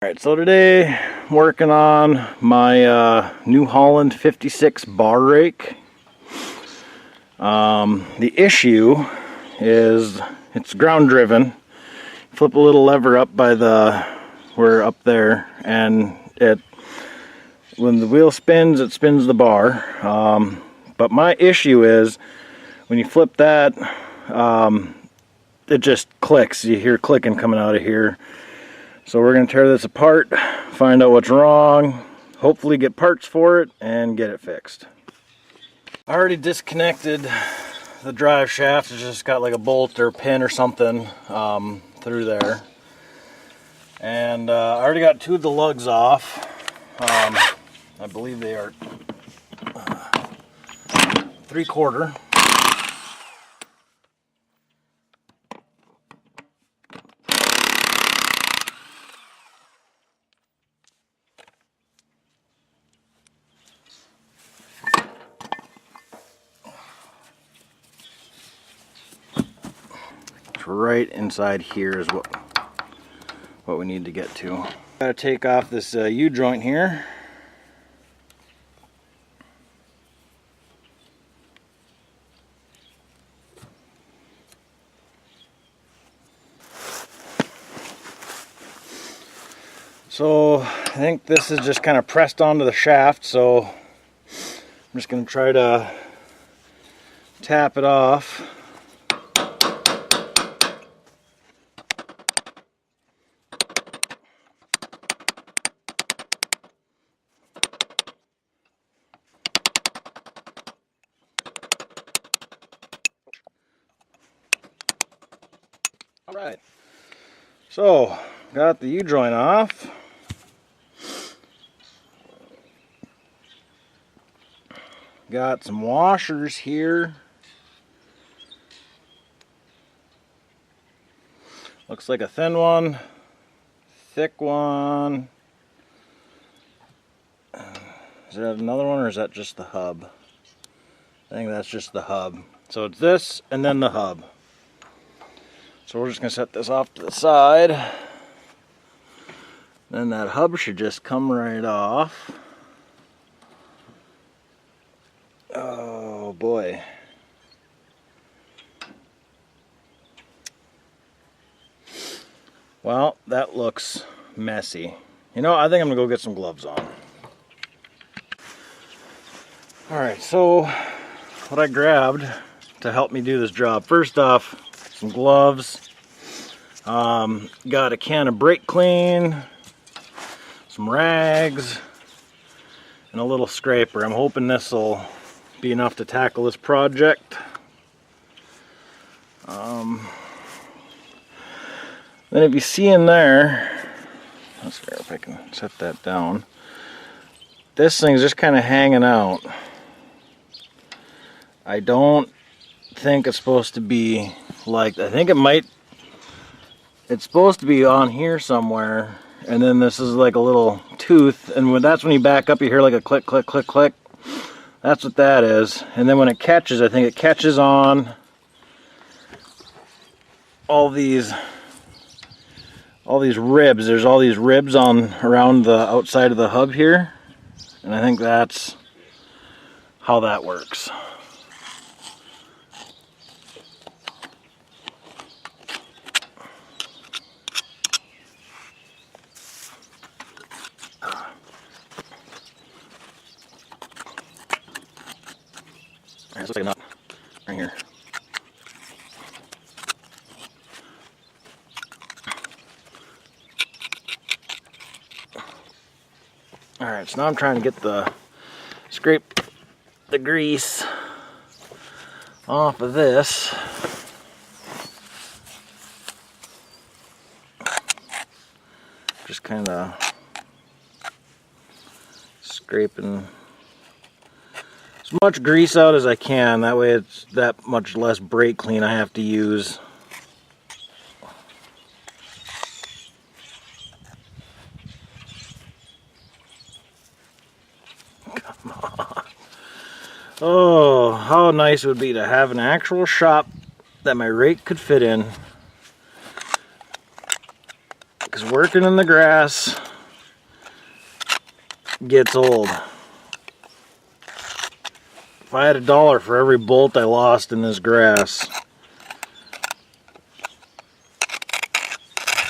Alright, so today I'm working on my New Holland 56 bar rake. The issue is it's ground driven. Flip a little lever up by we're up there, and when the wheel spins, it spins the bar. But my issue is when you flip that, it just clicks. You hear clicking coming out of here. So we're going to tear this apart, find out what's wrong, hopefully get parts for it, and get it fixed. I already disconnected the drive shaft. It's just got like a bolt or pin or something through there. And I already got two of the lugs off. I believe they are 3/4. Right inside here is what we need to get to. Gotta take off this U-joint here. So I think this is just kind of pressed onto the shaft, so I'm just gonna try to tap it off. Alright, so got the U-joint off. Got some washers here. Looks like a thin one, thick one. Is that another one, or is that just the hub? I think that's just the hub. So it's this and then the hub. So we're just going to set this off to the side. Then that hub should just come right off. Oh boy. Well, that looks messy. You know, I think I'm going to go get some gloves on. Alright, so what I grabbed to help me do this job. First off, some gloves, got a can of brake clean, some rags, and a little scraper. I'm hoping this will be enough to tackle this project. Then if you see in there, let's see if I can set that down. This thing's just kind of hanging out. I don't think it's supposed to be like, I think it's supposed to be on here somewhere, and then this is like a little tooth, and that's when you back up you hear like a click click click click. That's what that is. And then when it catches, I think it catches on all these ribs. There's all these ribs on around the outside of the hub here, and I think that's how that works. This looks like a nut right here. Alright, so now I'm trying to get scrape the grease off of this. Just kind of scraping as much grease out as I can, that way it's that much less brake clean I have to use. Come on. Oh, how nice it would be to have an actual shop that my rake could fit in. Because working in the grass gets old. If I had $1 for every bolt I lost in this grass,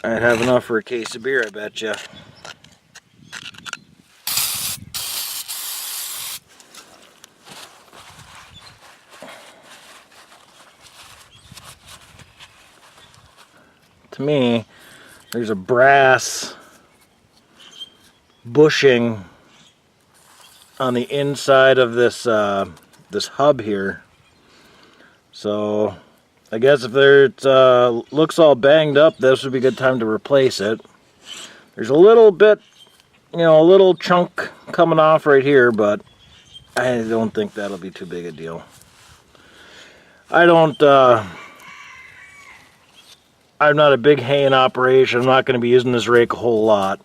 I'd have enough for a case of beer, I bet you. To me, there's a brass bushing on the inside of this this hub here. So I guess if it looks all banged up, this would be a good time to replace it. There's a little bit, you know, a little chunk coming off right here, but I don't think that'll be too big a deal. I'm not a big haying operation. I'm not going to be using this rake a whole lot.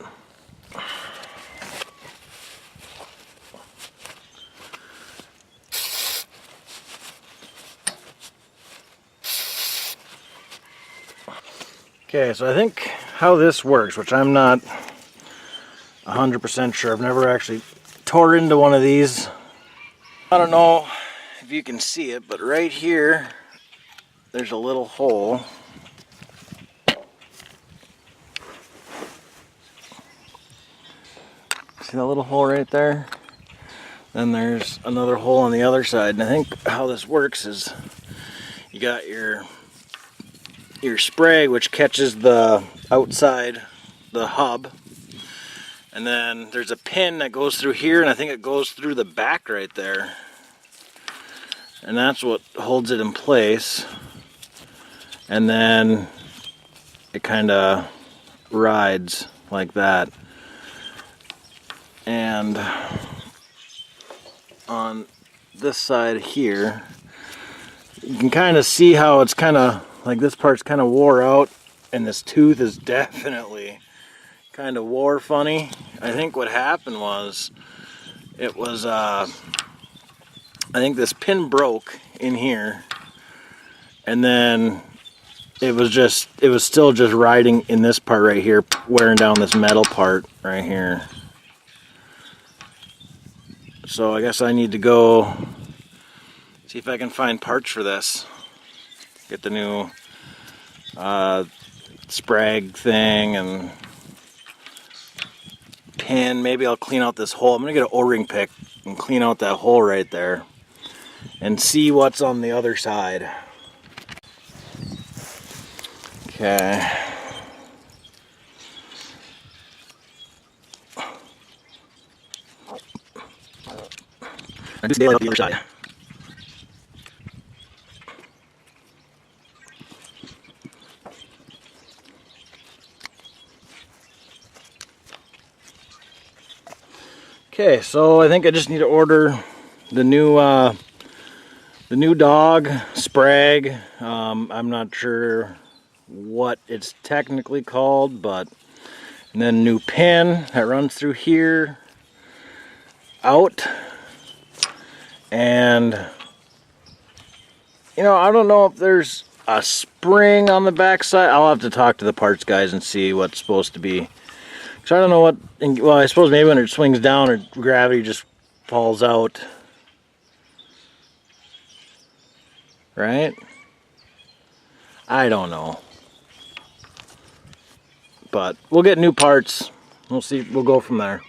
Okay, so I think how this works, which I'm not 100% sure. I've never actually tore into one of these. I don't know if you can see it, but right here, there's a little hole. See that little hole right there? Then there's another hole on the other side. And I think how this works is you got your spray, which catches the outside, the hub. And then there's a pin that goes through here, and I think it goes through the back right there. And that's what holds it in place. And then it kind of rides like that. And on this side here, you can kind of see how it's kind of like this part's kind of wore out, and this tooth is definitely kind of wore funny. I think what happened was it was I think this pin broke in here, and then it was still just riding in this part right here, wearing down this metal part right here. So I guess I need to go see if I can find parts for this. Get the new sprag thing and pin. Maybe I'll clean out this hole. I'm gonna get an O-ring pick and clean out that hole right there and see what's on the other side. Okay. I just nailed out the other side. Okay, so I think I just need to order the new dog sprag. I'm not sure what it's technically called, but and then new pin that runs through here out. And you know, I don't know if there's a spring on the back side. I'll have to talk to the parts guys and see what's supposed to be. So I don't know what, well, I suppose maybe when it swings down or gravity just falls out. Right? I don't know. But we'll get new parts. We'll see, we'll go from there.